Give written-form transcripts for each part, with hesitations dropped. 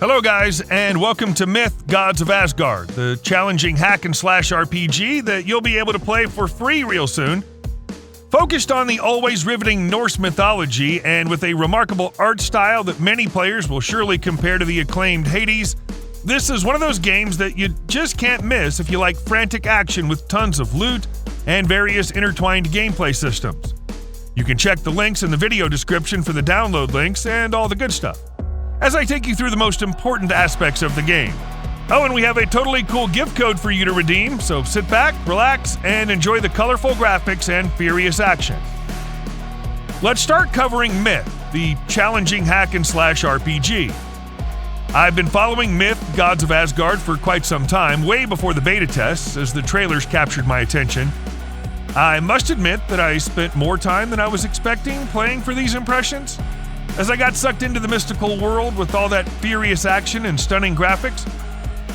Hello guys, and welcome to Myth Gods of Asgard, the challenging hack-and-slash RPG that you'll be able to play for free real soon. Focused on the always riveting Norse mythology and with a remarkable art style that many players will surely compare to the acclaimed Hades, this is one of those games that you just can't miss if you like frantic action with tons of loot and various intertwined gameplay systems. You can check the links in the video description for the download links and all the good stuff, as I take you through the most important aspects of the game. Oh, and we have a totally cool gift code for you to redeem, so sit back, relax, and enjoy the colorful graphics and furious action. Let's start covering Myth, the challenging hack-and-slash RPG. I've been following Myth Gods of Asgard for quite some time, way before the beta tests, as the trailers captured my attention. I must admit that I spent more time than I was expecting playing for these impressions. As I got sucked into the mystical world with all that furious action and stunning graphics,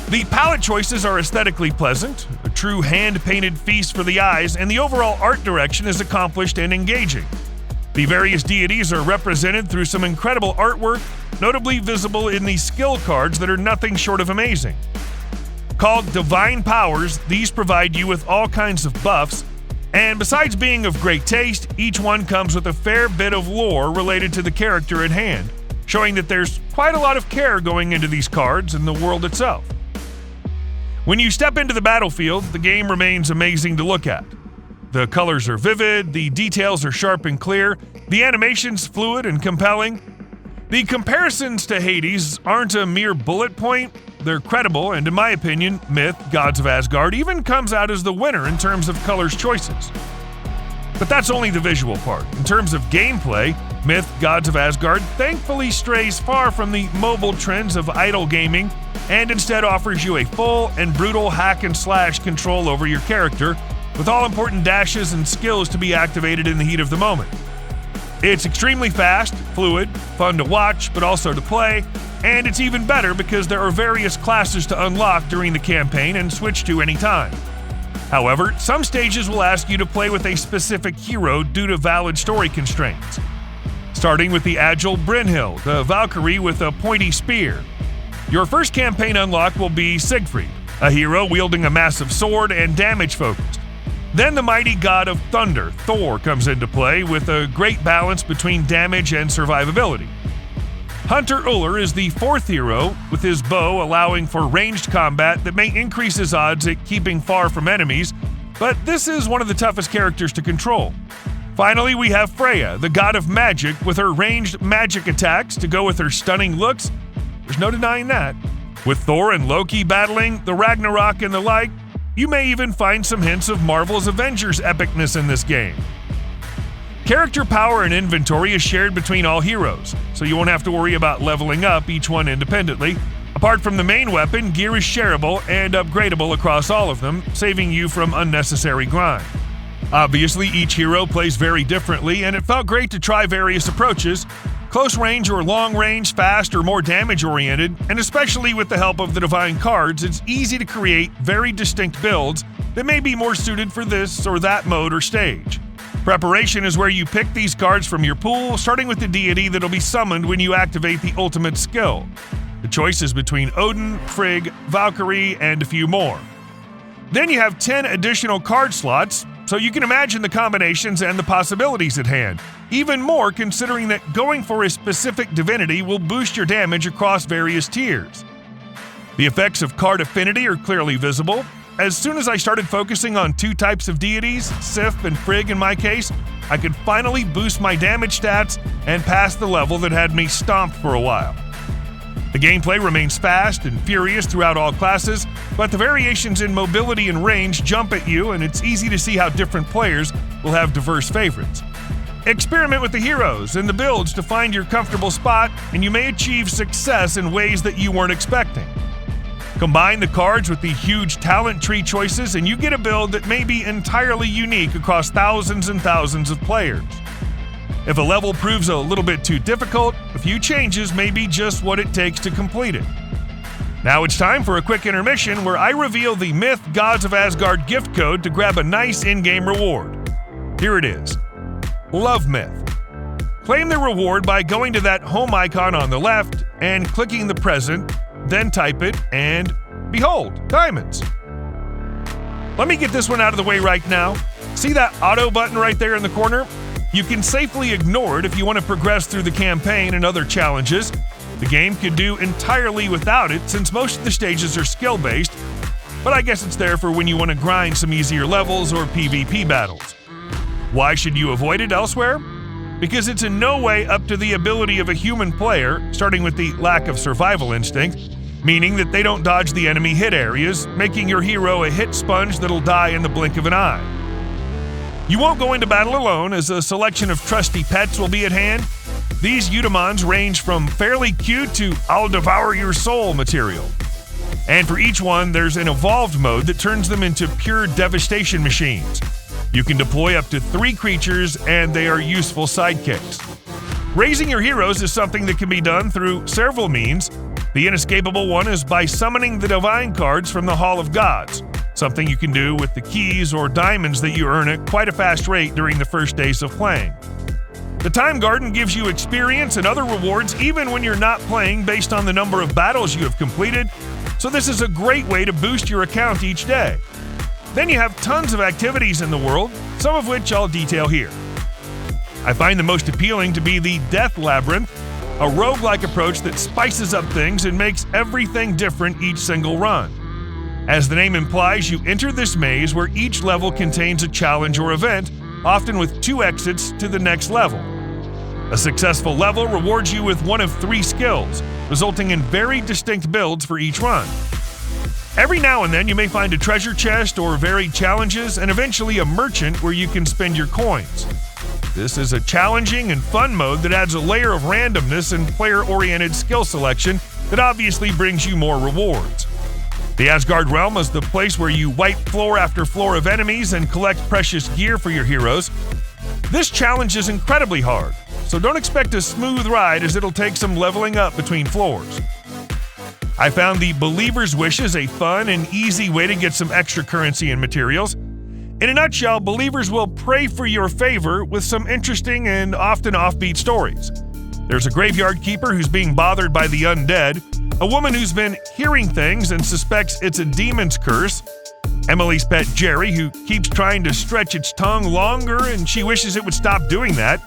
the palette choices are aesthetically pleasant, a true hand-painted feast for the eyes, and the overall art direction is accomplished and engaging. The various deities are represented through some incredible artwork, notably visible in the skill cards that are nothing short of amazing. Called Divine Powers, these provide you with all kinds of buffs, and besides being of great taste, each one comes with a fair bit of lore related to the character at hand, showing that there's quite a lot of care going into these cards and the world itself. When you step into the battlefield, the game remains amazing to look at. The colors are vivid, the details are sharp and clear, the animations fluid and compelling. The comparisons to Hades aren't a mere bullet point, they're credible, and in my opinion, Myth Gods of Asgard even comes out as the winner in terms of colors choices. But that's only the visual part. In terms of gameplay, Myth Gods of Asgard thankfully strays far from the mobile trends of idle gaming and instead offers you a full and brutal hack-and-slash control over your character, with all important dashes and skills to be activated in the heat of the moment. It's extremely fast, fluid, fun to watch, but also to play, and it's even better because there are various classes to unlock during the campaign and switch to any time. However, some stages will ask you to play with a specific hero due to valid story constraints. Starting with the agile Brynhild, the Valkyrie with a pointy spear. Your first campaign unlock will be Siegfried, a hero wielding a massive sword and damage focused. Then the mighty god of thunder, Thor, comes into play with a great balance between damage and survivability. Hunter Uller is the fourth hero, with his bow allowing for ranged combat that may increase his odds at keeping far from enemies, but this is one of the toughest characters to control. Finally, we have Freya, the god of magic, with her ranged magic attacks to go with her stunning looks. There's no denying that. With Thor and Loki battling, the Ragnarok and the like, you may even find some hints of Marvel's Avengers epicness in this game. Character power and inventory is shared between all heroes, so you won't have to worry about leveling up each one independently. Apart from the main weapon, gear is shareable and upgradable across all of them, saving you from unnecessary grind. Obviously, each hero plays very differently, and it felt great to try various approaches: close range or long range, fast or more damage oriented, and especially with the help of the Divine cards, it's easy to create very distinct builds that may be more suited for this or that mode or stage. Preparation is where you pick these cards from your pool, starting with the deity that'll be summoned when you activate the ultimate skill. The choice is between Odin, Frigg, Valkyrie, and a few more. Then you have 10 additional card slots, so you can imagine the combinations and the possibilities at hand. Even more considering that going for a specific divinity will boost your damage across various tiers. The effects of card affinity are clearly visible. As soon as I started focusing on two types of deities, Sif and Frigg in my case, I could finally boost my damage stats and pass the level that had me stomped for a while. The gameplay remains fast and furious throughout all classes, but the variations in mobility and range jump at you, and it's easy to see how different players will have diverse favorites. Experiment with the heroes and the builds to find your comfortable spot, and you may achieve success in ways that you weren't expecting. Combine the cards with the huge talent tree choices, and you get a build that may be entirely unique across thousands and thousands of players. If a level proves a little bit too difficult, a few changes may be just what it takes to complete it. Now it's time for a quick intermission where I reveal the Myth Gods of Asgard gift code to grab a nice in-game reward. Here it is. LOVEMYTH. Claim the reward by going to that home icon on the left and clicking the present, then type it, and behold, diamonds. Let me get this one out of the way right now. See that auto button right there in the corner? You can safely ignore it if you want to progress through the campaign and other challenges. The game could do entirely without it since most of the stages are skill-based, but I guess it's there for when you want to grind some easier levels or PvP battles. Why should you avoid it elsewhere? Because it's in no way up to the ability of a human player, starting with the lack of survival instinct, meaning that they don't dodge the enemy hit areas, making your hero a hit sponge that'll die in the blink of an eye. You won't go into battle alone, as a selection of trusty pets will be at hand. These Eudemons range from fairly cute to I'll devour your soul material. And for each one, there's an evolved mode that turns them into pure devastation machines. You can deploy up to 3 creatures, and they are useful sidekicks. Raising your heroes is something that can be done through several means. The inescapable one is by summoning the divine cards from the Hall of Gods, something you can do with the keys or diamonds that you earn at quite a fast rate during the first days of playing. The Time Garden gives you experience and other rewards even when you're not playing based on the number of battles you have completed, so this is a great way to boost your account each day. Then you have tons of activities in the world, some of which I'll detail here. I find the most appealing to be the Death Labyrinth, a roguelike approach that spices up things and makes everything different each single run. As the name implies, you enter this maze where each level contains a challenge or event, often with 2 exits to the next level. A successful level rewards you with one of 3 skills, resulting in very distinct builds for each run. Every now and then you may find a treasure chest or varied challenges, and eventually a merchant where you can spend your coins. This is a challenging and fun mode that adds a layer of randomness and player-oriented skill selection that obviously brings you more rewards. The Asgard realm is the place where you wipe floor after floor of enemies and collect precious gear for your heroes. This challenge is incredibly hard, so don't expect a smooth ride as it'll take some leveling up between floors. I found the Believer's Wishes a fun and easy way to get some extra currency and materials. In a nutshell, believers will pray for your favor with some interesting and often offbeat stories. There's a graveyard keeper who's being bothered by the undead, a woman who's been hearing things and suspects it's a demon's curse, Emily's pet Jerry, who keeps trying to stretch its tongue longer and she wishes it would stop doing that,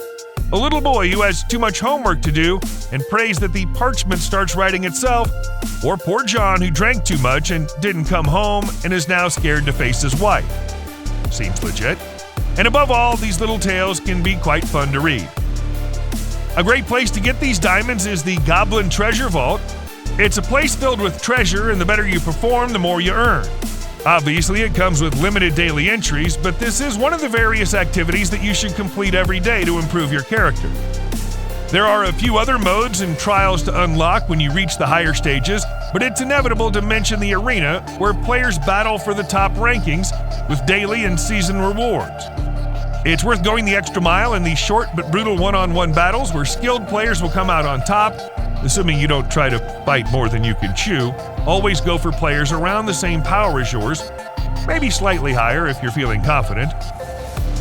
a little boy who has too much homework to do and prays that the parchment starts writing itself, or poor John who drank too much and didn't come home and is now scared to face his wife. Seems legit. And above all, these little tales can be quite fun to read. A great place to get these diamonds is the Goblin Treasure Vault. It's a place filled with treasure, and the better you perform, the more you earn. Obviously, it comes with limited daily entries, but this is one of the various activities that you should complete every day to improve your character. There are a few other modes and trials to unlock when you reach the higher stages, but it's inevitable to mention the arena, where players battle for the top rankings with daily and season rewards. It's worth going the extra mile in these short but brutal one-on-one battles where skilled players will come out on top, assuming you don't try to bite more than you can chew. Always go for players around the same power as yours, maybe slightly higher if you're feeling confident.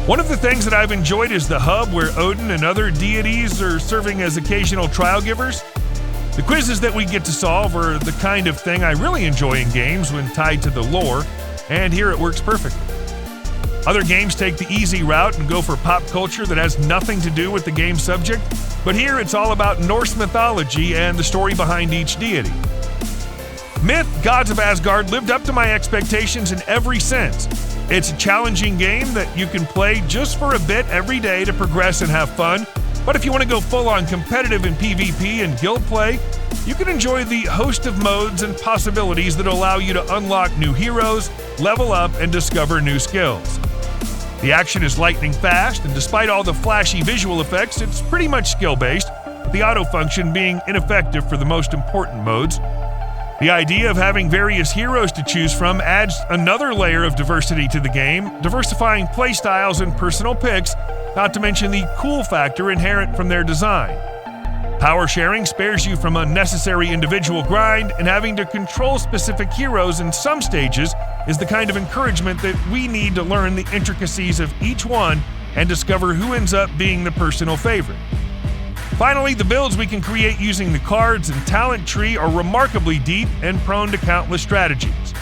One of the things that I've enjoyed is the hub where Odin and other deities are serving as occasional trial givers. The quizzes that we get to solve are the kind of thing I really enjoy in games when tied to the lore, and here it works perfectly. Other games take the easy route and go for pop culture that has nothing to do with the game's subject, but here it's all about Norse mythology and the story behind each deity. Myth, Gods of Asgard lived up to my expectations in every sense. It's a challenging game that you can play just for a bit every day to progress and have fun, but if you want to go full-on competitive in PvP and guild play, you can enjoy the host of modes and possibilities that allow you to unlock new heroes, level up, and discover new skills. The action is lightning fast, and despite all the flashy visual effects, it's pretty much skill-based, with the auto function being ineffective for the most important modes. The idea of having various heroes to choose from adds another layer of diversity to the game, diversifying playstyles and personal picks, not to mention the cool factor inherent from their design. Power sharing spares you from unnecessary individual grind, and having to control specific heroes in some stages is the kind of encouragement that we need to learn the intricacies of each one and discover who ends up being the personal favorite. Finally, the builds we can create using the cards and talent tree are remarkably deep and prone to countless strategies.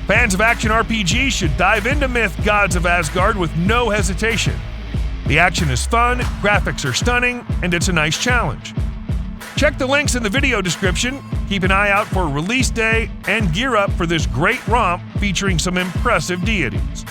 Fans of action RPG should dive into Myth Gods of Asgard with no hesitation. The action is fun, graphics are stunning, and it's a nice challenge. Check the links in the video description, keep an eye out for release day, and gear up for this great romp featuring some impressive deities.